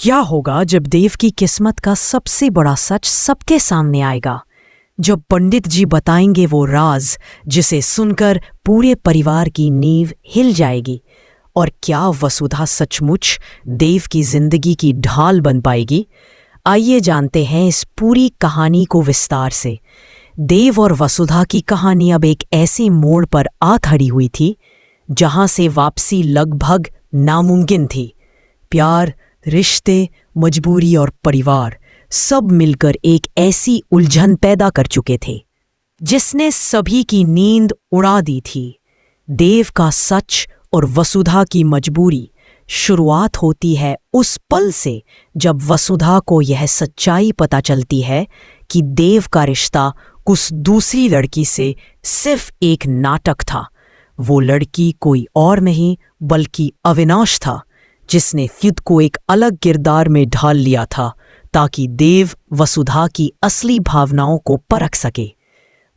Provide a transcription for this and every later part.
क्या होगा जब देव की किस्मत का सबसे बड़ा सच सबके सामने आएगा? जब पंडित जी बताएंगे वो राज जिसे सुनकर पूरे परिवार की नींव हिल जाएगी। और क्या वसुधा सचमुच देव की जिंदगी की ढाल बन पाएगी? आइए जानते हैं इस पूरी कहानी को विस्तार से। देव और वसुधा की कहानी अब एक ऐसे मोड़ पर आ खड़ी हुई थी जहां से वापसी लगभग नामुमकिन थी। प्यार, रिश्ते, मजबूरी और परिवार सब मिलकर एक ऐसी उलझन पैदा कर चुके थे जिसने सभी की नींद उड़ा दी थी। देव का सच और वसुधा की मजबूरी शुरुआत होती है उस पल से जब वसुधा को यह सच्चाई पता चलती है कि देव का रिश्ता उस दूसरी लड़की से सिर्फ एक नाटक था। वो लड़की कोई और नहीं बल्कि अविनाश था, जिसने खुद को एक अलग किरदार में ढाल लिया था ताकि देव वसुधा की असली भावनाओं को परख सके।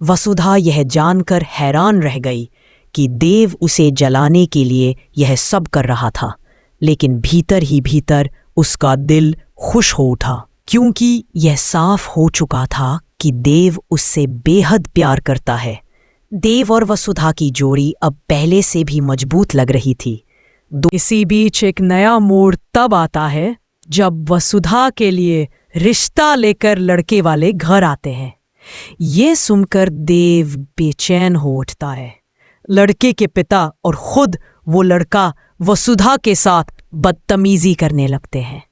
वसुधा यह जानकर हैरान रह गई कि देव उसे जलाने के लिए यह सब कर रहा था, लेकिन भीतर ही भीतर उसका दिल खुश हो उठा, क्योंकि यह साफ हो चुका था कि देव उससे बेहद प्यार करता है। देव और वसुधा की जोड़ी अब पहले से भी मजबूत लग रही थी। इसी बीच एक नया मोड़ तब आता है जब वसुधा के लिए रिश्ता लेकर लड़के वाले घर आते हैं। ये सुनकर देव बेचैन हो उठता है। लड़के के पिता और खुद वो लड़का वसुधा के साथ बदतमीजी करने लगते हैं।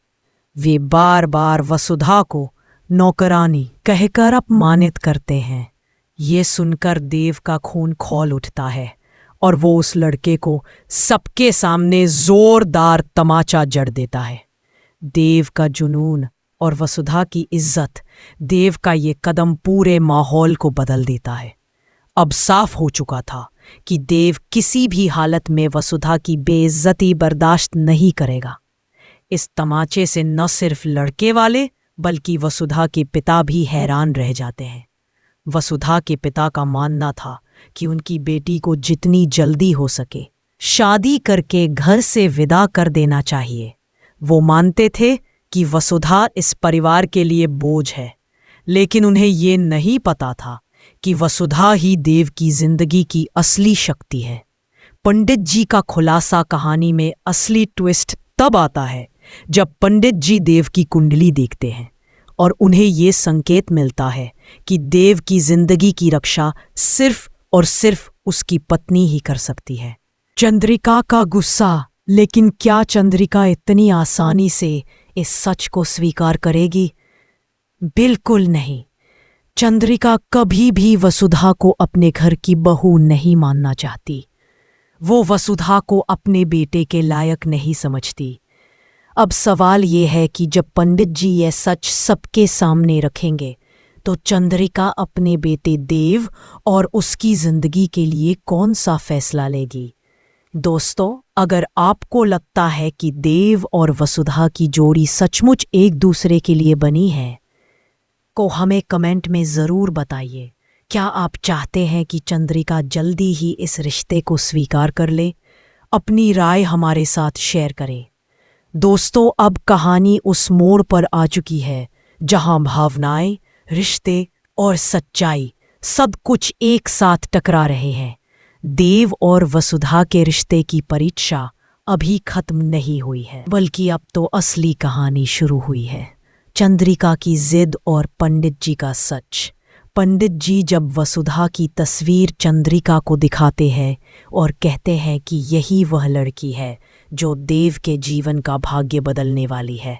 वे बार बार वसुधा को नौकरानी कहकर अपमानित करते हैं। ये सुनकर देव का खून खौल उठता है और वो उस लड़के को सबके सामने जोरदार तमाचा जड़ देता है। देव का जुनून और वसुधा की इज्जत, देव का ये कदम पूरे माहौल को बदल देता है। अब साफ हो चुका था कि देव किसी भी हालत में वसुधा की बेइज्जती बर्दाश्त नहीं करेगा। इस तमाचे से न सिर्फ लड़के वाले बल्कि वसुधा के पिता भी हैरान रह जाते हैं। वसुधा के पिता का मानना था कि उनकी बेटी को जितनी जल्दी हो सके शादी करके घर से विदा कर देना चाहिए। वो मानते थे कि वसुधा इस परिवार के लिए बोझ है, लेकिन उन्हें ये नहीं पता था कि वसुधा ही देव की जिंदगी की असली शक्ति है। पंडित जी का खुलासा कहानी में असली ट्विस्ट तब आता है जब पंडित जी देव की कुंडली देखते हैं और उन्हें ये संकेत मिलता है कि देव की जिंदगी की रक्षा सिर्फ और सिर्फ उसकी पत्नी ही कर सकती है। चंद्रिका का गुस्सा, लेकिन क्या चंद्रिका इतनी आसानी से इस सच को स्वीकार करेगी? बिल्कुल नहीं। चंद्रिका कभी भी वसुधा को अपने घर की बहू नहीं मानना चाहती। वो वसुधा को अपने बेटे के लायक नहीं समझती। अब सवाल ये है कि जब पंडित जी यह सच सबके सामने रखेंगे तो चंद्रिका अपने बेटे देव और उसकी जिंदगी के लिए कौन सा फैसला लेगी? दोस्तों, अगर आपको लगता है कि देव और वसुधा की जोड़ी सचमुच एक दूसरे के लिए बनी है, तो हमें कमेंट में ज़रूर बताइए। क्या आप चाहते हैं कि चंद्रिका जल्दी ही इस रिश्ते को स्वीकार कर ले? अपनी राय हमारे साथ शेयर करें। दोस्तों, अब कहानी उस मोड़ पर आ चुकी है जहां भावनाएं, रिश्ते और सच्चाई सब कुछ एक साथ टकरा रहे हैं। देव और वसुधा के रिश्ते की परीक्षा अभी खत्म नहीं हुई है, बल्कि अब तो असली कहानी शुरू हुई है। चंद्रिका की जिद और पंडित जी का सच। पंडित जी जब वसुधा की तस्वीर चंद्रिका को दिखाते हैं और कहते हैं कि यही वह लड़की है जो देव के जीवन का भाग्य बदलने वाली है,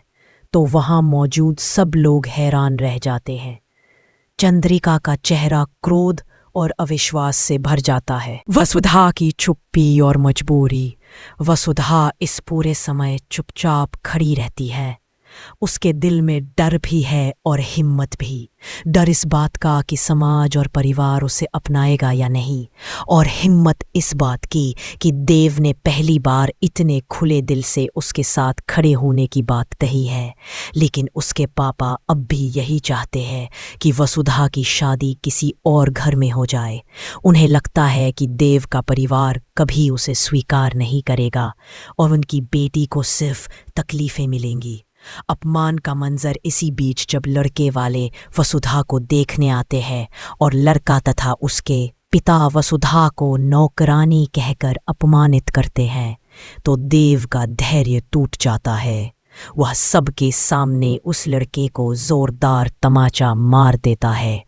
तो वहां मौजूद सब लोग हैरान रह जाते हैं। चंद्रिका का चेहरा क्रोध और अविश्वास से भर जाता है। वसुधा की चुप्पी और मजबूरी। वसुधा इस पूरे समय चुपचाप खड़ी रहती है। उसके दिल में डर भी है और हिम्मत भी। डर इस बात का कि समाज और परिवार उसे अपनाएगा या नहीं, और हिम्मत इस बात की कि देव ने पहली बार इतने खुले दिल से उसके साथ खड़े होने की बात कही है। लेकिन उसके पापा अब भी यही चाहते हैं कि वसुधा की शादी किसी और घर में हो जाए। उन्हें लगता है कि देव का परिवार कभी उसे स्वीकार नहीं करेगा और उनकी बेटी को सिर्फ तकलीफें मिलेंगी। अपमान का मंजर इसी बीच जब लड़के वाले वसुधा को देखने आते हैं और लड़का तथा उसके पिता वसुधा को नौकरानी कहकर अपमानित करते हैं, तो देव का धैर्य टूट जाता है। वह सबके सामने उस लड़के को जोरदार तमाचा मार देता है।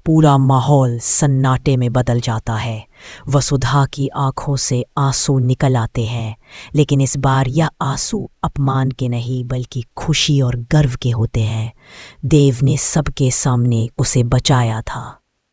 पूरा माहौल सन्नाटे में बदल जाता है। वसुधा की आंखों से आंसू निकल आते हैं, लेकिन इस बार यह आंसू अपमान के नहीं बल्कि खुशी और गर्व के होते हैं। देव ने सबके सामने उसे बचाया था।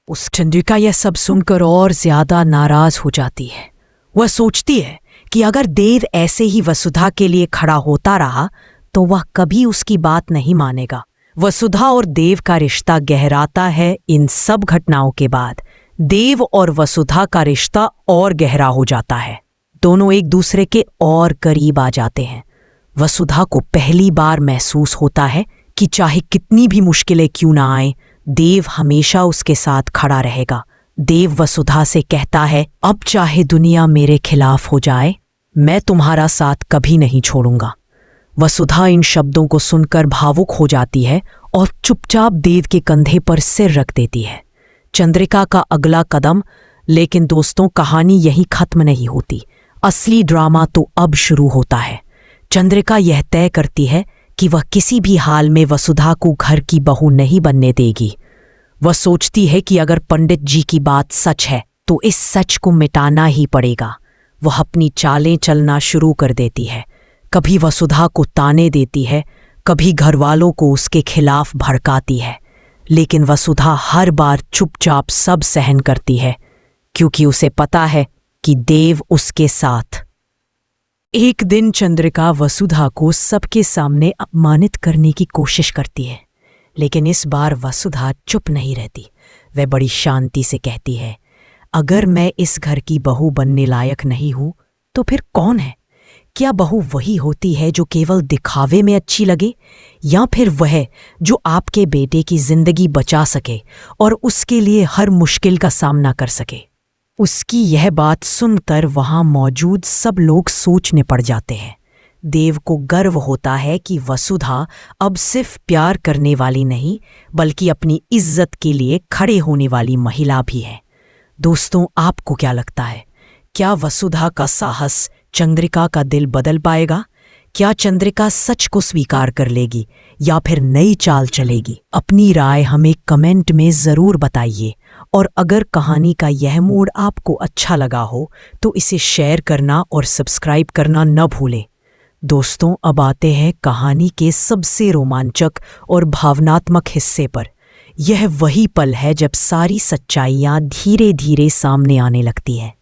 उस चंद्रिका यह सब सुनकर और ज्यादा नाराज हो जाती है। वह सोचती है कि अगर देव ऐसे ही वसुधा के लिए खड़ा होता रहा तो वह कभी उसकी बात नहीं मानेगा। वसुधा और देव का रिश्ता गहराता है। इन सब घटनाओं के बाद देव और वसुधा का रिश्ता और गहरा हो जाता है। दोनों एक दूसरे के और करीब आ जाते हैं। वसुधा को पहली बार महसूस होता है कि चाहे कितनी भी मुश्किलें क्यों ना आए, देव हमेशा उसके साथ खड़ा रहेगा। देव वसुधा से कहता है, अब चाहे दुनिया मेरे खिलाफ हो जाए, मैं तुम्हारा साथ कभी नहीं छोड़ूंगा। वसुधा इन शब्दों को सुनकर भावुक हो जाती है और चुपचाप देव के कंधे पर सिर रख देती है। चंद्रिका का अगला कदम। लेकिन दोस्तों, कहानी यहीं खत्म नहीं होती। असली ड्रामा तो अब शुरू होता है। चंद्रिका यह तय करती है कि वह किसी भी हाल में वसुधा को घर की बहू नहीं बनने देगी। वह सोचती है कि अगर पंडित जी की बात सच है तो इस सच को मिटाना ही पड़ेगा। वह अपनी चालें चलना शुरू कर देती है। कभी वसुधा को ताने देती है, कभी घरवालों को उसके खिलाफ भड़काती है, लेकिन वसुधा हर बार चुपचाप सब सहन करती है, क्योंकि उसे पता है कि देव उसके साथ। एक दिन चंद्रिका वसुधा को सबके सामने अपमानित करने की कोशिश करती है, लेकिन इस बार वसुधा चुप नहीं रहती। वह बड़ी शांति से कहती है, अगर मैं इस घर की बहू बनने लायक नहीं हूं तो फिर कौन है? क्या बहू वही होती है जो केवल दिखावे में अच्छी लगे, या फिर वह जो आपके बेटे की जिंदगी बचा सके और उसके लिए हर मुश्किल का सामना कर सके? उसकी यह बात सुनकर वहां मौजूद सब लोग सोचने पड़ जाते हैं। देव को गर्व होता है कि वसुधा अब सिर्फ प्यार करने वाली नहीं बल्कि अपनी इज्जत के लिए खड़े होने वाली महिला भी है। दोस्तों, आपको क्या लगता है? क्या वसुधा का साहस चंद्रिका का दिल बदल पाएगा? क्या चंद्रिका सच को स्वीकार कर लेगी या फिर नई चाल चलेगी? अपनी राय हमें कमेंट में ज़रूर बताइए, और अगर कहानी का यह मोड़ आपको अच्छा लगा हो तो इसे शेयर करना और सब्सक्राइब करना न भूलें। दोस्तों, अब आते हैं कहानी के सबसे रोमांचक और भावनात्मक हिस्से पर। यह वही पल है जब सारी सच्चाइयाँ धीरे धीरे सामने आने लगती हैं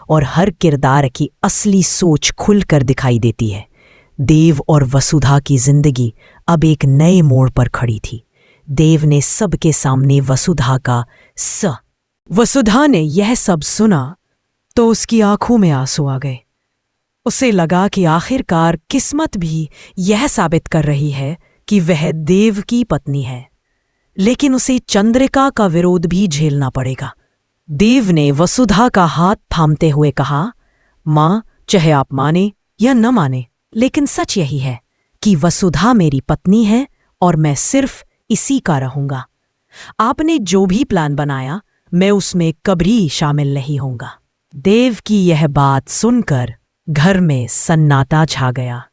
और हर किरदार की असली सोच खुलकर दिखाई देती है। देव और वसुधा की जिंदगी अब एक नए मोड़ पर खड़ी थी। देव ने सबके सामने वसुधा का वसुधा ने यह सब सुना तो उसकी आंखों में आंसू आ गए। उसे लगा कि आखिरकार किस्मत भी यह साबित कर रही है कि वह देव की पत्नी है, लेकिन उसे चंद्रिका का विरोध भी झेलना पड़ेगा। देव ने वसुधा का हाथ थामते हुए कहा, मां, चाहे आप माने या न माने, लेकिन सच यही है कि वसुधा मेरी पत्नी है और मैं सिर्फ इसी का रहूंगा। आपने जो भी प्लान बनाया मैं उसमें कभी शामिल नहीं होऊंगा। देव की यह बात सुनकर घर में सन्नाटा छा गया।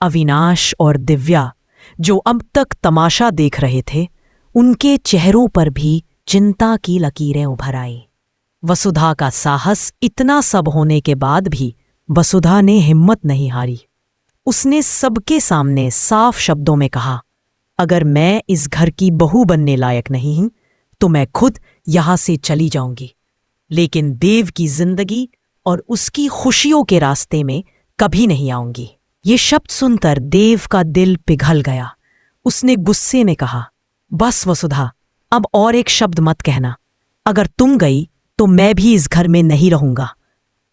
अविनाश और दिव्या, जो अब तक तमाशा देख रहे थे, उनके चेहरों पर भी चिंता की लकीरें उभर आई। वसुधा का साहस इतना सब होने के बाद भी वसुधा ने हिम्मत नहीं हारी। उसने सबके सामने साफ शब्दों में कहा, अगर मैं इस घर की बहू बनने लायक नहीं हूं तो मैं खुद यहां से चली जाऊंगी, लेकिन देव की जिंदगी और उसकी खुशियों के रास्ते में कभी नहीं आऊंगी। ये शब्द सुनकर देव का दिल पिघल गया। उसने गुस्से में कहा, बस वसुधा, अब और एक शब्द मत कहना। अगर तुम गई तो मैं भी इस घर में नहीं रहूंगा।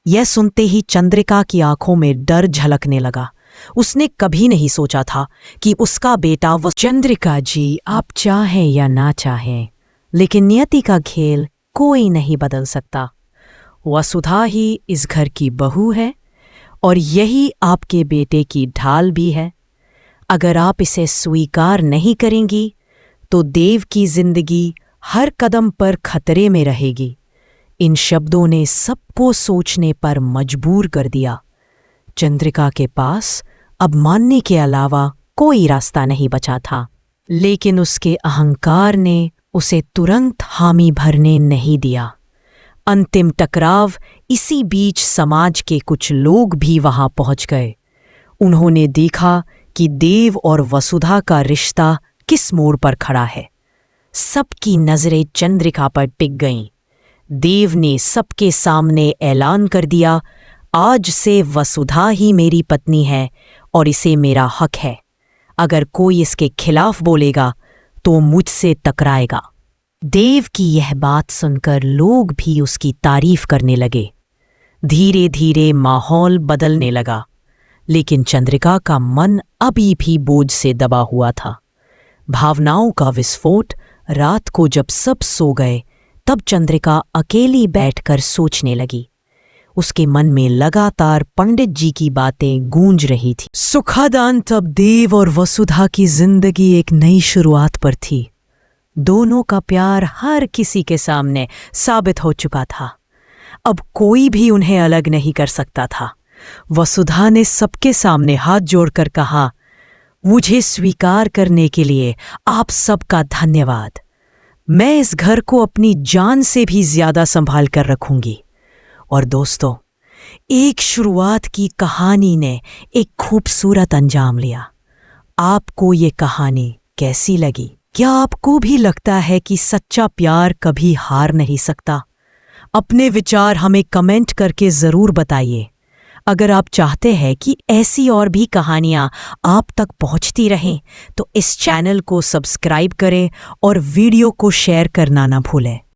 यह सुनते ही चंद्रिका की आंखों में डर झलकने लगा। उसने कभी नहीं सोचा था कि उसका बेटा चंद्रिका जी, आप चाहें या ना चाहें, लेकिन नियति का खेल कोई नहीं बदल सकता। वसुधा ही इस घर की बहू है और यही आपके बेटे की ढाल भी है। अगर आप इसे स्वीकार नहीं करेंगी तो देव की जिंदगी हर कदम पर खतरे में रहेगी। इन शब्दों ने सबको सोचने पर मजबूर कर दिया। चंद्रिका के पास अब मानने के अलावा कोई रास्ता नहीं बचा था, लेकिन उसके अहंकार ने उसे तुरंत हामी भरने नहीं दिया। अंतिम टकराव इसी बीच समाज के कुछ लोग भी वहां पहुंच गए। उन्होंने देखा कि देव और वसुधा का रिश्ता किस मोड़ पर खड़ा है। सबकी नजरें चंद्रिका पर टिक गईं। देव ने सबके सामने ऐलान कर दिया, आज से वसुधा ही मेरी पत्नी है और इसे मेरा हक है। अगर कोई इसके खिलाफ बोलेगा तो मुझसे टकराएगा। देव की यह बात सुनकर लोग भी उसकी तारीफ करने लगे। धीरे धीरे माहौल बदलने लगा, लेकिन चंद्रिका का मन अभी भी बोझ से दबा हुआ था। भावनाओं का विस्फोट। रात को जब सब सो गए तब चंद्रिका अकेली बैठकर सोचने लगी। उसके मन में लगातार पंडित जी की बातें गूंज रही थी। सुखादान तब देव और वसुधा की जिंदगी एक नई शुरुआत पर थी। दोनों का प्यार हर किसी के सामने साबित हो चुका था। अब कोई भी उन्हें अलग नहीं कर सकता था। वसुधा ने सबके सामने हाथ जोड़कर कहा, मुझे स्वीकार करने के लिए आप सबका धन्यवाद। मैं इस घर को अपनी जान से भी ज्यादा संभाल कर रखूंगी। और दोस्तों, एक शुरुआत की कहानी ने एक खूबसूरत अंजाम लिया। आपको ये कहानी कैसी लगी? क्या आपको भी लगता है कि सच्चा प्यार कभी हार नहीं सकता? अपने विचार हमें कमेंट करके जरूर बताइए। अगर आप चाहते हैं कि ऐसी और भी कहानियां आप तक पहुंचती रहें तो इस चैनल को सब्सक्राइब करें और वीडियो को शेयर करना ना भूलें।